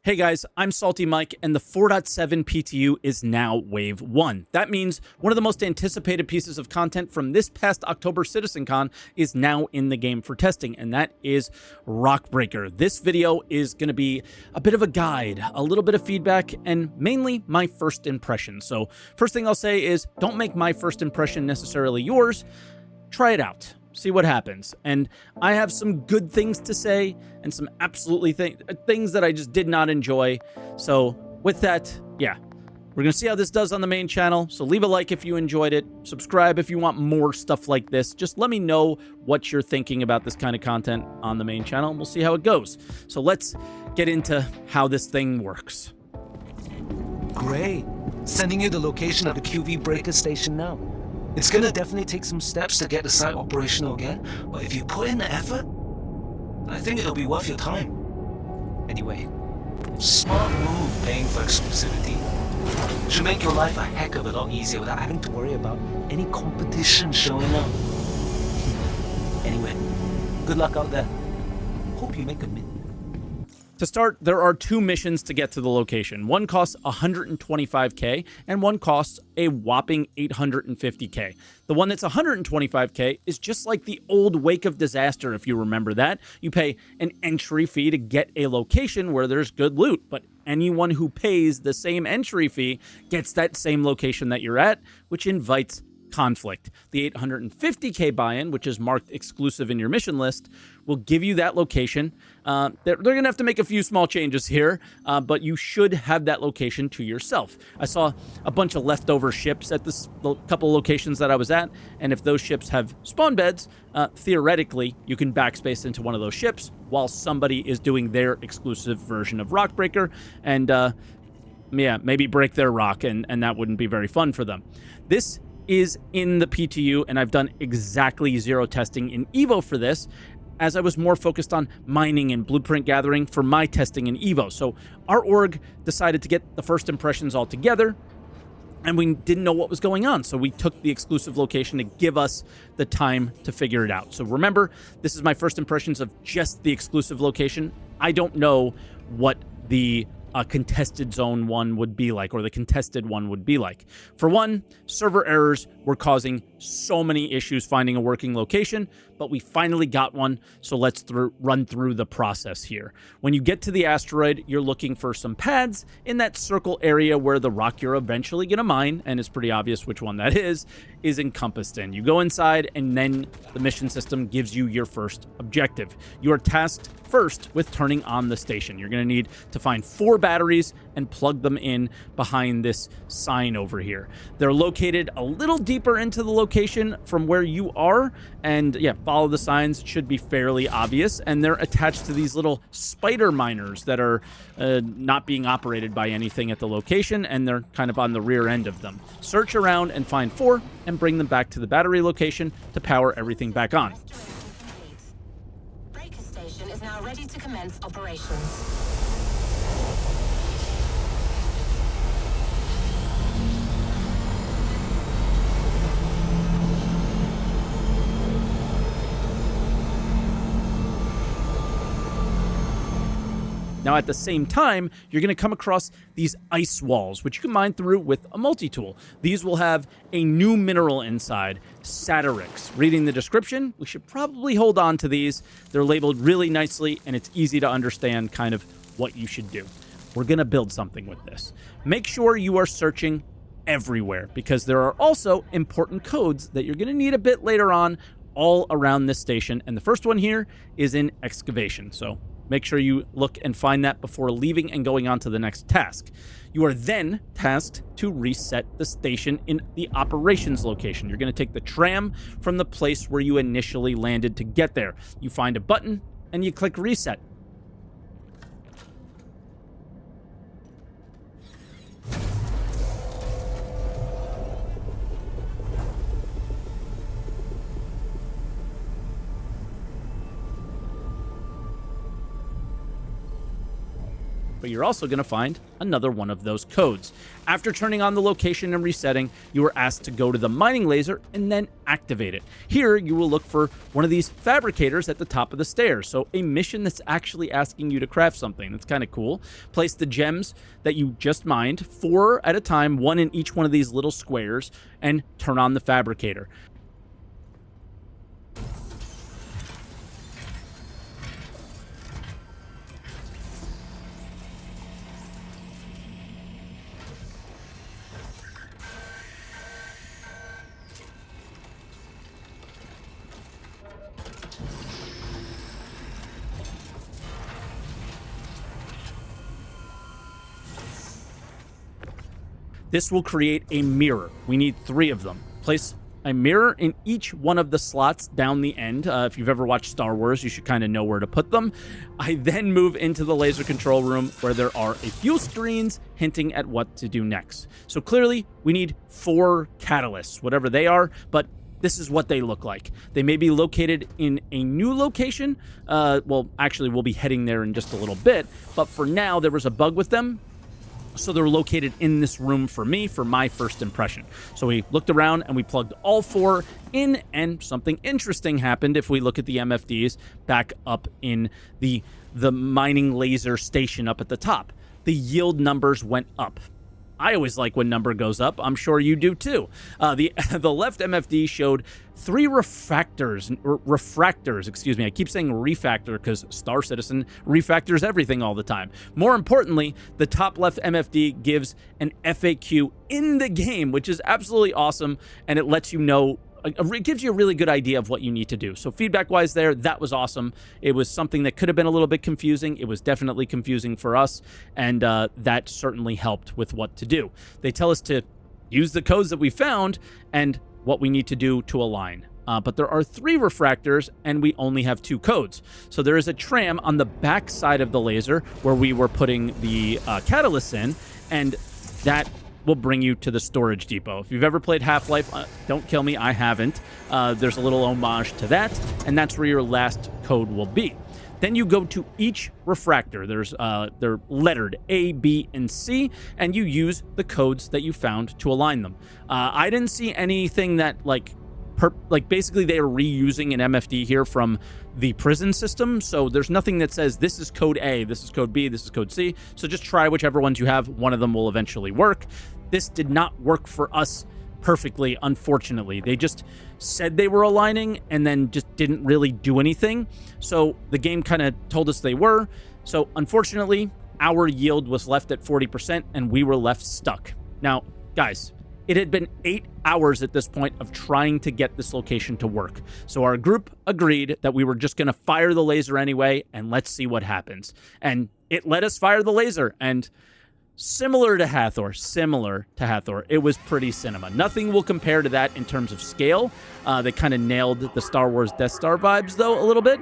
Hey guys, I'm SaltEMike, and the 4.7 PTU is now Wave 1. That means one of the most anticipated pieces of content from this past October CitizenCon is now in the game for testing, and that is Rockbreaker. This video is going to be a bit of a guide, a little bit of feedback, and mainly my first impression. So first thing I'll say is don't make my first impression necessarily yours. Try it out. See what happens. And I have some good things to say and some absolutely things that I just did not enjoy. So with that, yeah, we're going to see how this does on the main channel. So leave a like if you enjoyed it. Subscribe if you want more stuff like this. Just let me know what you're thinking about this kind of content on the main channel, and we'll see how it goes. So let's get into how this thing works. Great. Sending you the location of the QV breaker station now. It's gonna definitely take some steps to get the site operational again, but if you put in the effort, I think it'll be worth your time. Anyway, smart move paying for exclusivity. Should make your life a heck of a lot easier without having to worry about any competition showing up. Anyway, good luck out there. Hope you make a mint. To start, there are two missions to get to the location. One costs 125k and one costs a whopping 850k. The one that's 125k is just like the old Wake of Disaster, if you remember that. You pay an entry fee to get a location where there's good loot, but anyone who pays the same entry fee gets that same location that you're at, which invites conflict. The 850k buy-in, which is marked exclusive in your mission list, will give you that location. They're going to have to make a few small changes here, but you should have that location to yourself. I saw a bunch of leftover ships at this couple locations that I was at, and if those ships have spawn beds, theoretically, you can backspace into one of those ships while somebody is doing their exclusive version of Rockbreaker, and yeah, maybe break their rock, and that wouldn't be very fun for them. This is in the PTU, and I've done exactly zero testing in Evo for this, as I was more focused on mining and blueprint gathering for my testing in Evo. So our org decided to get the first impressions all together, and we didn't know what was going on. So we took the exclusive location to give us the time to figure it out. So remember, this is my first impressions of just the exclusive location. I don't know what the contested zone one would be like, or the contested one would be like. For one, server errors were causing so many issues finding a working location, but we finally got one, so let's run through the process here. When you get to the asteroid, you're looking for some pads in that circle area where the rock you're eventually going to mine, and it's pretty obvious which one that is encompassed in. You go inside, and then the mission system gives you your first objective. You are tasked first with turning on the station. You're going to need to find 4 batteries and plug them in behind this sign over here. They're located a little deeper into the location from where you are, and yeah, follow the signs. It should be fairly obvious, and they're attached to these little spider miners that are not being operated by anything at the location, and they're kind of on the rear end of them. Search around and find 4 and bring them back to the battery location to power everything back on. Breaker station is now ready to commence operations. Now, at the same time, you're going to come across these ice walls, which you can mine through with a multi-tool. These will have a new mineral inside, Satyrix. Reading the description, we should probably hold on to these. They're labeled really nicely, and it's easy to understand kind of what you should do. We're going to build something with this. Make sure you are searching everywhere, because there are also important codes that you're going to need a bit later on all around this station. And the first one here is in excavation. So make sure you look and find that before leaving and going on to the next task. You are then tasked to reset the station in the operations location. You're going to take the tram from the place where you initially landed to get there. You find a button and you click reset. but you're also going to find another one of those codes. After turning on the location and resetting, you are asked to go to the mining laser and then activate it. Here, you will look for one of these fabricators at the top of the stairs. So a mission that's actually asking you to craft something. That's kind of cool. Place the gems that you just mined, 4 at a time, 1 in each one of these little squares, and turn on the fabricator. This will create a mirror. We need 3 of them. Place a mirror in each one of the slots down the end. If you've ever watched Star Wars, you should kind of know where to put them. I then move into the laser control room where there are a few screens hinting at what to do next. So clearly, we need 4 catalysts, whatever they are, but this is what they look like. They may be located in a new location. Well, actually, we'll be heading there in just a little bit, but for now, there was a bug with them. So they're located in this room for me, for my first impression. So we looked around and we plugged all 4 in, and something interesting happened if we look at the MFDs back up in the mining laser station up at the top. The yield numbers went up. I always like when number goes up. I'm sure you do too. The left MFD showed 3 refractors, excuse me. I keep saying refactor because Star Citizen refactors everything all the time. More importantly, the top left MFD gives an FAQ in the game, which is absolutely awesome, and it lets you know, it gives you a really good idea of what you need to do. So feedback-wise there, that was awesome. It was something that could have been a little bit confusing. It was definitely confusing for us, and that certainly helped with what to do. They tell us to use the codes that we found and what we need to do to align. But there are 3 refractors, and we only have 2 codes. So there is a tram on the back side of the laser where we were putting the catalysts in, and that will bring you to the storage depot. If you've ever played Half-Life, don't kill me, I haven't. There's a little homage to that, and that's where your last code will be. Then you go to each refractor. They're lettered A, B, and C, and you use the codes that you found to align them. I didn't see anything that basically they are reusing an MFD here from the prison system, so there's nothing that says this is code A, this is code B, this is code C, so just try whichever ones you have. One of them will eventually work. This did not work for us perfectly, unfortunately. They just said they were aligning and then just didn't really do anything, so the game kind of told us they were. So unfortunately, our yield was left at 40% and we were left stuck. Now, guys, it had been 8 hours at this point of trying to get this location to work. So our group agreed that we were just going to fire the laser anyway, and let's see what happens. And it let us fire the laser, and similar to Hathor, it was pretty cinema. Nothing will compare to that in terms of scale. They kind of nailed the Star Wars Death Star vibes, though, a little bit.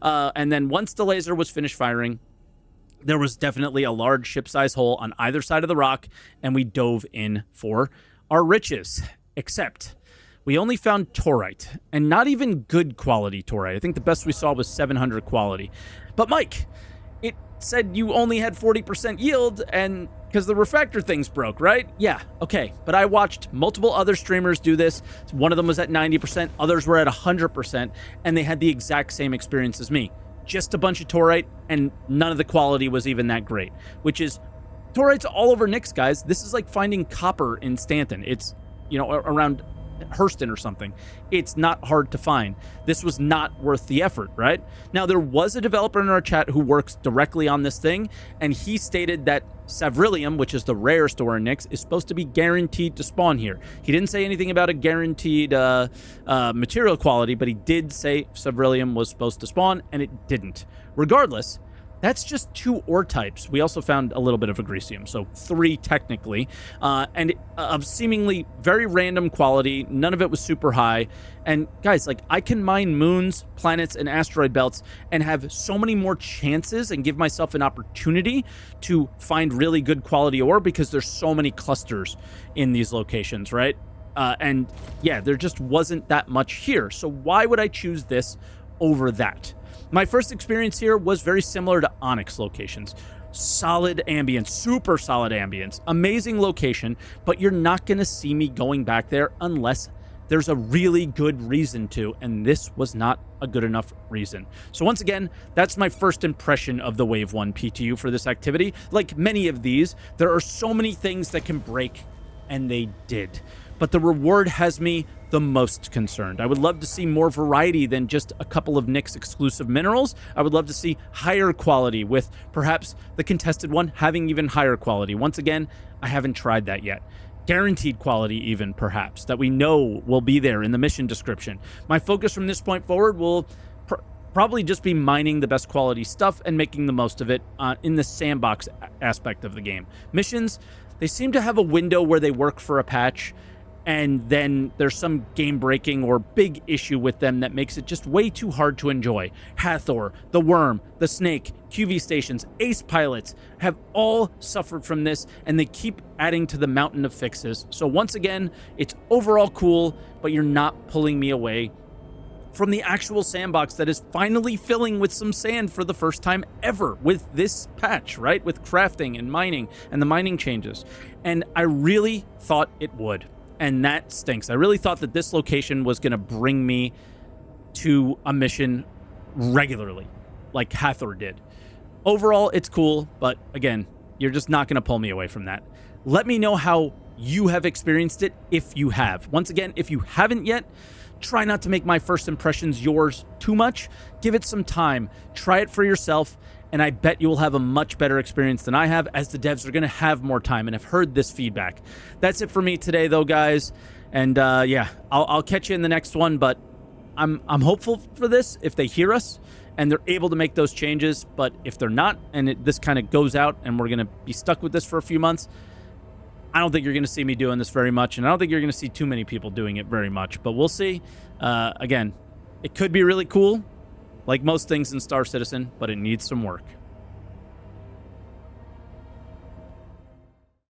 And then once the laser was finished firing, there was definitely a large ship-size hole on either side of the rock, and we dove in for our riches. Except we only found torite, and not even good quality torite. I think the best we saw was 700 quality. But Mike, it said you only had 40% yield, and because the refractor things broke, right? Yeah, okay. But I watched multiple other streamers do this. One of them was at 90%, others were at 100%, and they had the exact same experience as me. Just a bunch of torite, and none of the quality was even that great, which is, torite's all over Nyx, guys. This is like finding copper in Stanton. It's, around Hurston or something. It's not hard to find. This was not worth the effort, right? Now, there was a developer in our chat who works directly on this thing, and he stated that Savrillium, which is the rarest ore in Nyx, is supposed to be guaranteed to spawn here. He didn't say anything about a guaranteed material quality, but he did say Savrillium was supposed to spawn, and it didn't. Regardless, that's just 2 ore types. We also found a little bit of agricium, so 3 technically, and of seemingly very random quality. None of it was super high. And guys, like, I can mine moons, planets, and asteroid belts and have so many more chances and give myself an opportunity to find really good quality ore because there's so many clusters in these locations, right? And yeah, there just wasn't that much here. So why would I choose this over that? My first experience here was very similar to Onyx locations. Solid ambience, super solid ambience, amazing location, but you're not going to see me going back there unless there's a really good reason to, and this was not a good enough reason. So once again, that's my first impression of the Wave 1 PTU for this activity. Like many of these, there are so many things that can break, and they did. But the reward has me the most concerned. I would love to see more variety than just a couple of Nyx exclusive minerals. I would love to see higher quality, with perhaps the contested one having even higher quality. Once again, I haven't tried that yet. Guaranteed quality even, perhaps, that we know will be there in the mission description. My focus from this point forward will probably just be mining the best quality stuff and making the most of it in the sandbox aspect of the game. Missions, they seem to have a window where they work for a patch, and then there's some game-breaking or big issue with them that makes it just way too hard to enjoy. Hathor, the Worm, the Snake, QV stations, Ace pilots have all suffered from this, and they keep adding to the mountain of fixes. So once again, it's overall cool, but you're not pulling me away from the actual sandbox that is finally filling with some sand for the first time ever with this patch, right? With crafting and mining and the mining changes. And I really thought it would. And that stinks. I really thought that this location was going to bring me to a mission regularly, like Hathor did. Overall, it's cool, but again, you're just not going to pull me away from that. Let me know how you have experienced it if you have. Once again, if you haven't yet, try not to make my first impressions yours too much. Give it some time. Try it for yourself, and I bet you will have a much better experience than I have, as the devs are going to have more time and have heard this feedback. That's it for me today, though, guys. And yeah, I'll catch you in the next one, but I'm hopeful for this if they hear us and they're able to make those changes. But if they're not, and this kind of goes out and we're going to be stuck with this for a few months, I don't think you're going to see me doing this very much, and I don't think you're going to see too many people doing it very much, but we'll see. Again, it could be really cool, like most things in Star Citizen, but it needs some work.